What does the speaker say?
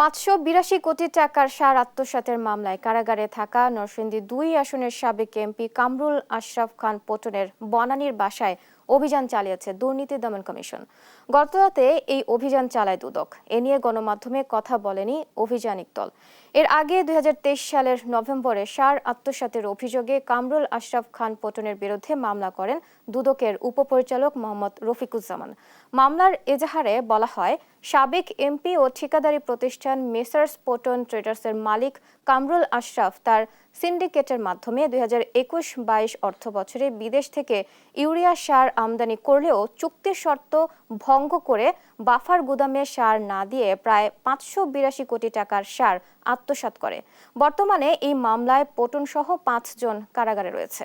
582 কোটি টাকার সার আত্মসাতের মামলায় কারাগারে থাকা নরসিংদী ২ আসনের সাবেক এমপি কামরুল আশরাফ খান পটনের বনানীর বাসায় অভিযান চালিয়েছে দুর্নীতি দমন কমিশন। গতরাতে এই অভিযান চালায় দুদক। এ নিয়ে গণমাধ্যমে কথা বলেনি অভিযানিক দল। এর আগে ২০২৩ সালের নভেম্বরে সার আত্মসাতের অভিযোগে কামরুল আশরাফ খান পটনের বিরুদ্ধে মামলা করেন দুদকের উপপরিচালক মোহাম্মদ রফিকুজ্জামান। মামলার এজাহারে বলা হয়, সাবেক এমপি ও ঠিকাদারি প্রতিষ্ঠান মেসার্স পটন ট্রেডার্সের মালিক কামরুল আশরাফ তার সিন্ডিকেটের মাধ্যমে ২০২১-২২ অর্থবছরে বিদেশ থেকে ইউরিয়া সার আমদানি করলেও চুক্তির শর্ত ভঙ্গ করে বাফার গুদামে সার না দিয়ে প্রায় 582 কোটি টাকার সার আত্মসাৎ করে। বর্তমানে এই মামলায় পটন সহ 5 জন কারাগারে রয়েছে।